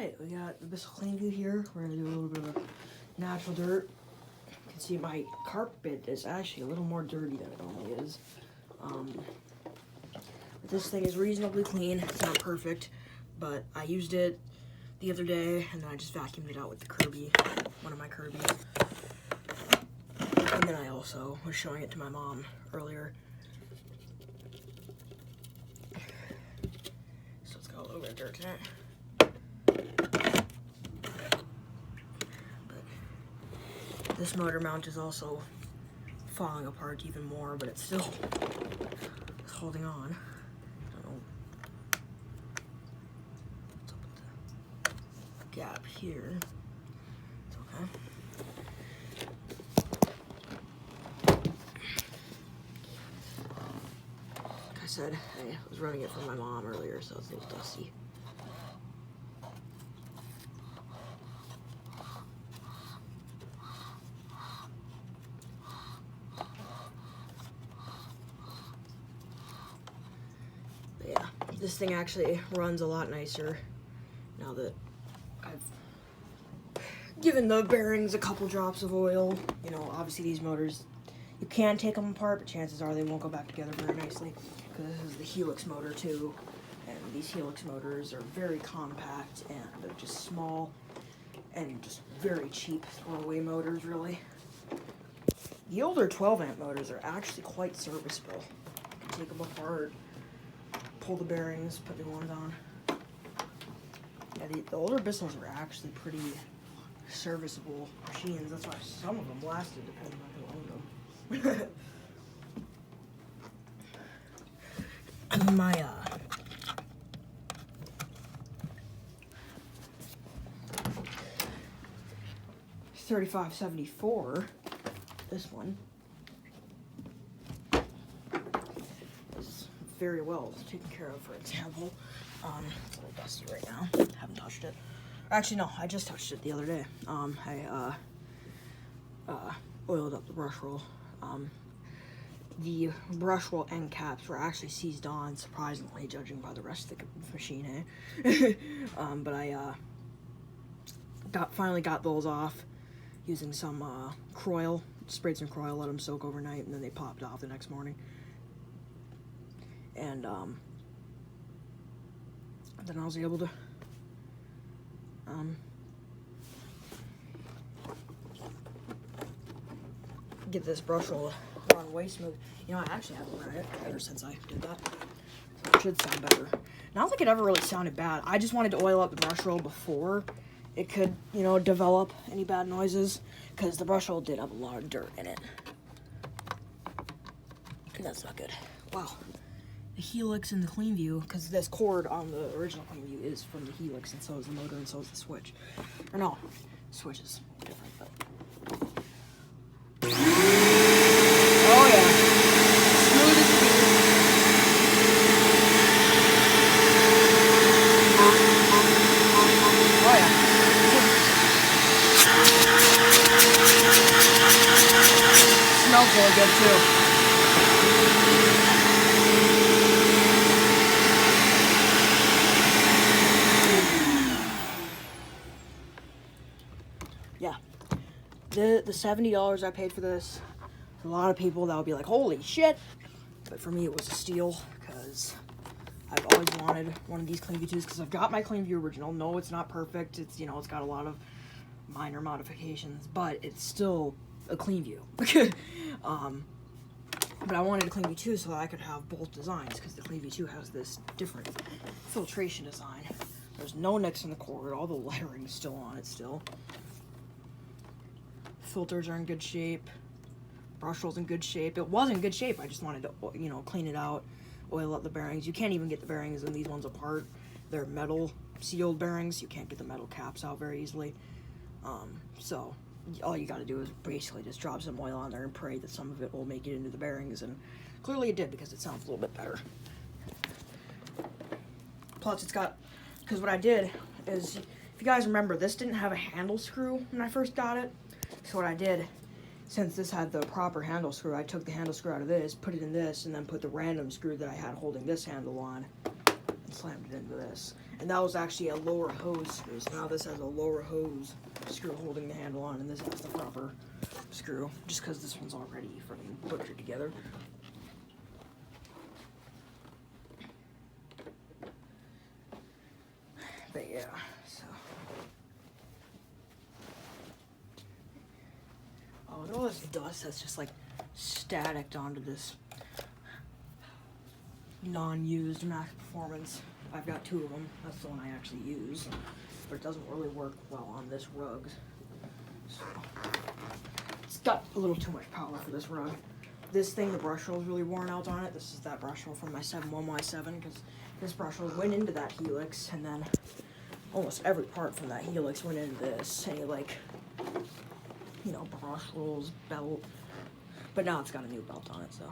Alright, we got the Bissell cleanview here. We're going to do a little bit of natural dirt. You can see my carpet is actually a little more dirty than it normally is. This thing is reasonably clean. It's not perfect, but I used it the other day and then I just vacuumed it out with the Kirby, one of my Kirby's. And then I also was showing it to my mom earlier. So it's got a little bit of dirt in it. This motor mount is also falling apart even more, but it's still holding on. I don't know what's up with the gap here. It's okay. Like I said, I was running it from my mom earlier, so it's a little dusty. Yeah, this thing actually runs a lot nicer now that I've given the bearings a couple drops of oil. You know, obviously these motors, you can take them apart, but chances are they won't go back together very nicely because this is the Helix motor too, and these Helix motors are very compact and they're just small and just very cheap throwaway motors, really. The older 12 amp motors are actually quite serviceable. You can take them apart, pull the bearings, put new ones on. Yeah, the older Bissells are actually pretty serviceable machines. That's why some of them lasted, depending on who owned them. My 3574, this one, is very well taken care of, for example. It's a little dusty right now. Haven't touched it. Actually, no, I just touched it the other day. I oiled up the brush roll. The brush roll end caps were actually seized on, surprisingly, judging by the rest of the machine, eh? But I finally got those off using some Croil. Sprayed some Croil, let them soak overnight, and then they popped off the next morning. And then I was able to get this brush roll run way smooth. You know, I actually haven't run it ever since I did that. So it should sound better. Not like it ever really sounded bad. I just wanted to oil up the brush roll before it could, you know, develop any bad noises, because the brush roll did have a lot of dirt in it. And that's not good. Wow. The Helix and the cleanview, because this cord on the original cleanview is from the Helix, and so is the motor, and so is the switch. Or no, the switch is different, but... Oh yeah. Smooth as can be. Oh yeah. Smells really good too. Yeah, the $70 I paid for this, a lot of people that would be like, holy shit, but for me it was a steal, because I've always wanted one of these cleanview 2s, because I've got my cleanview original. No, it's not perfect, it's, you know, it's got a lot of minor modifications, but it's still a cleanview. But I wanted a cleanview 2 so that I could have both designs, because the cleanview 2 has this different filtration design. There's no nicks in the cord, all the lettering is still on it still. Filters are in good shape. Brush roll's in good shape. It was in good shape. I just wanted to, you know, clean it out, oil up the bearings. You can't even get the bearings in these ones apart. They're metal sealed bearings. You can't get the metal caps out very easily. So all you got to do is basically just drop some oil on there and pray that some of it will make it into the bearings. And clearly it did, because it sounds a little bit better. Plus it's got, because what I did is, if you guys remember, this didn't have a handle screw when I first got it. So what I did, since this had the proper handle screw, I took the handle screw out of this, put it in this, and then put the random screw that I had holding this handle on, and slammed it into this. And that was actually a lower hose screw. So now this has a lower hose screw holding the handle on, and this has the proper screw, just because this one's already freaking butchered together. But yeah, so. Oh, look at all this dust that's just like staticked onto this non-used Max Performance. I've got 2 of them. That's the one I actually use, but it doesn't really work well on this rug. So it's got a little too much power for this rug. This thing, the brush roll is really worn out on it. This is that brush roll from my 7-1Y7, because this brush roll went into that helix, and then almost every part from that helix went into this. Any, like, you know, brush rolls, belt. But now it's got a new belt on it, so.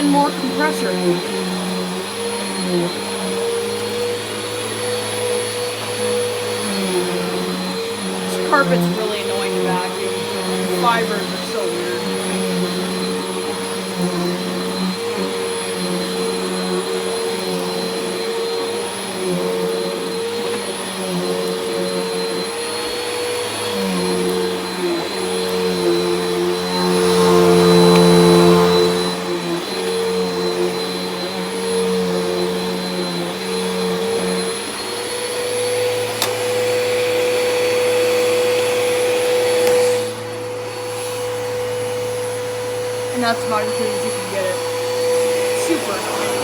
More compressor. This carpet's really annoying to vacuum. The fibers are so weird. And that's about as good as you can get it. Super annoying.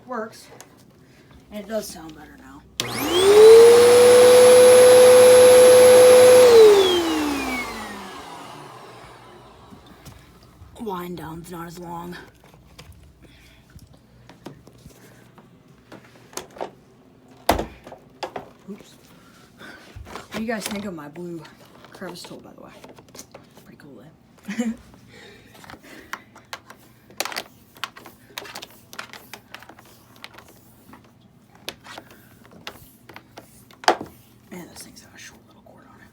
Works, and it does sound better now. Wind down's not as long. Oops. What do you guys think of my blue crevice tool, by the way? Pretty cool, eh? Man, this thing's got a short little cord on it.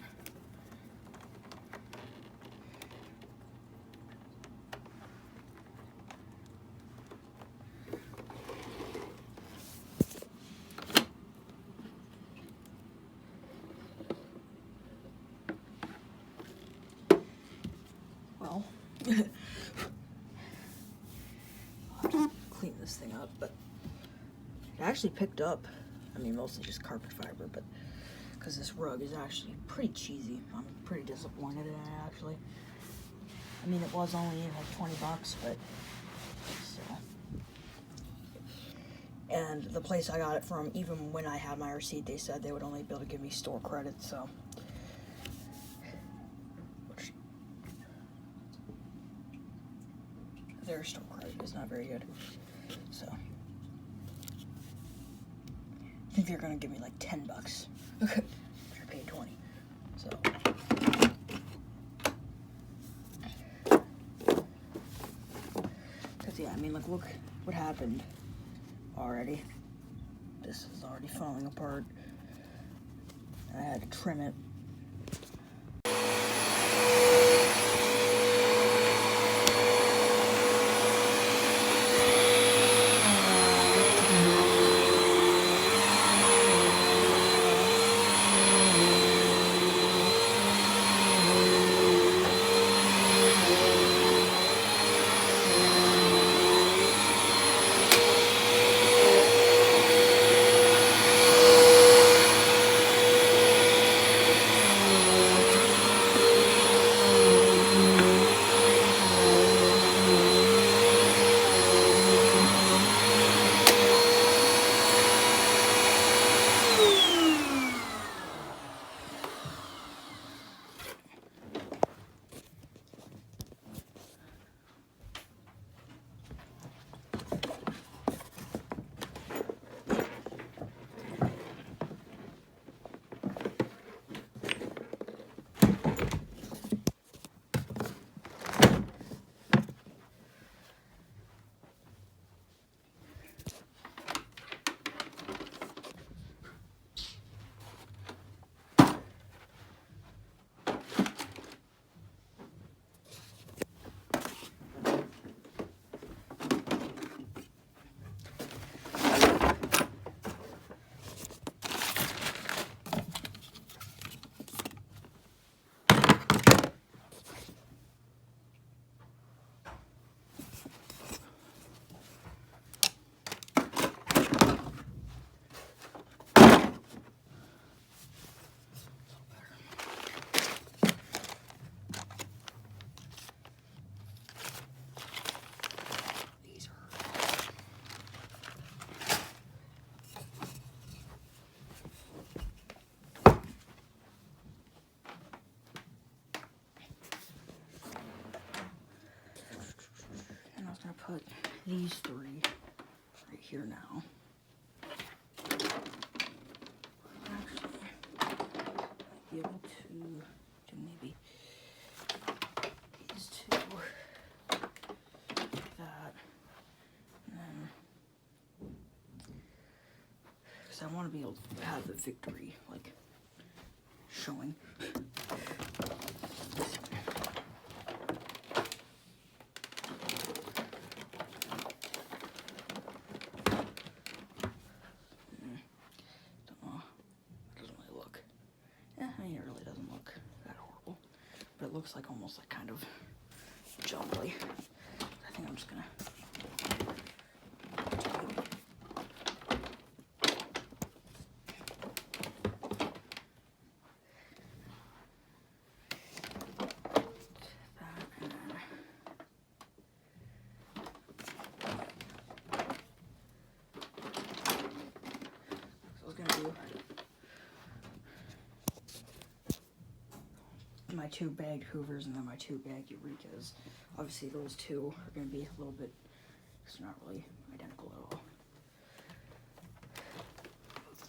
I'll have to clean this thing up, but it actually picked up. I mean, mostly just carpet fiber, but because this rug is actually pretty cheesy. I'm pretty disappointed in it, actually. I mean, it was only like 20 bucks, but still. And the place I got it from, even when I had my receipt, they said they would only be able to give me store credit, so. Which, their store credit is not very good, so. I think they're gonna give me like 10 bucks. Okay. Which I paid 20, so. Cause yeah, I mean, like, look what happened already. This is already falling apart. I had to trim it. Put these three right here now. Actually, might be able to do maybe these two, that, and then, because I want to be able to have the victory, like, showing. It looks like almost like kind of jumbly. I think I'm just gonna that, and then so I was gonna do my two bagged Hoovers and then my two bagged Eurekas. Obviously those two are going to be a little bit, it's not really identical at all.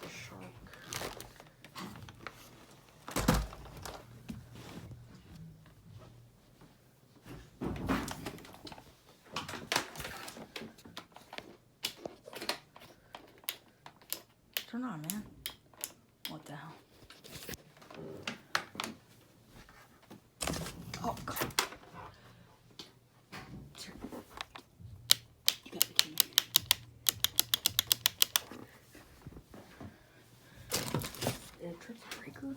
The shark. Turn on, man. What the hell? Oh, God. You got the key. It trips the breaker.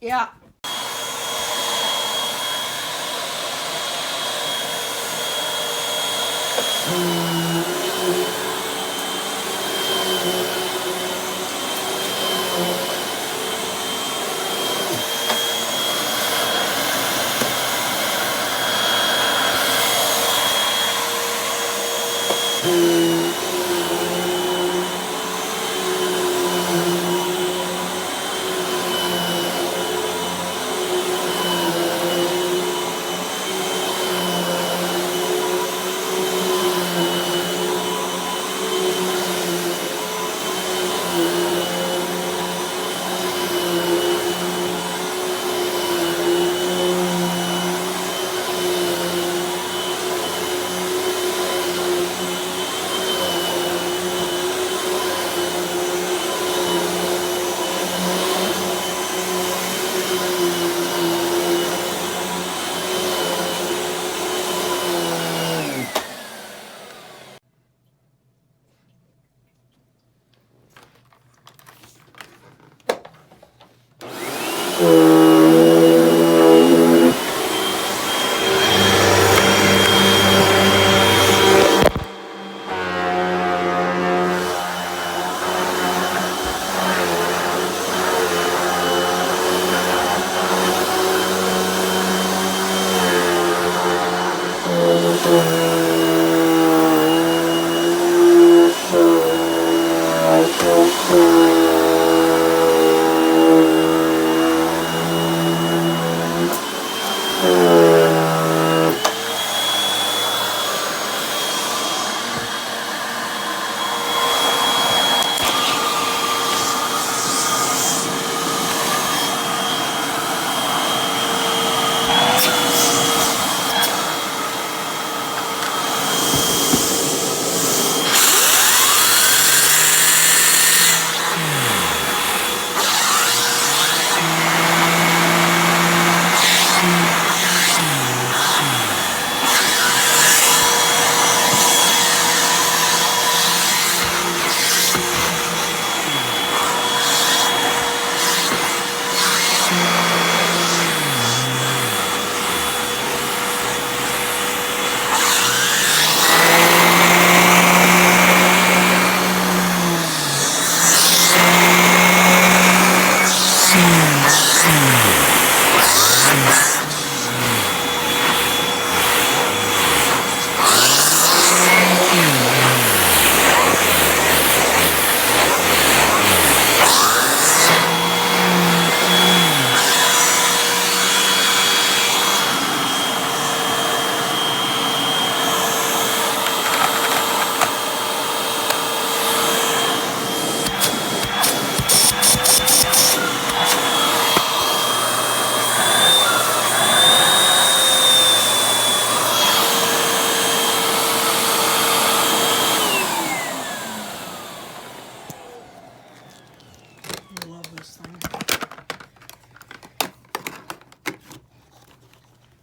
Yeah.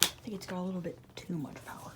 I think it's got a little bit too much power.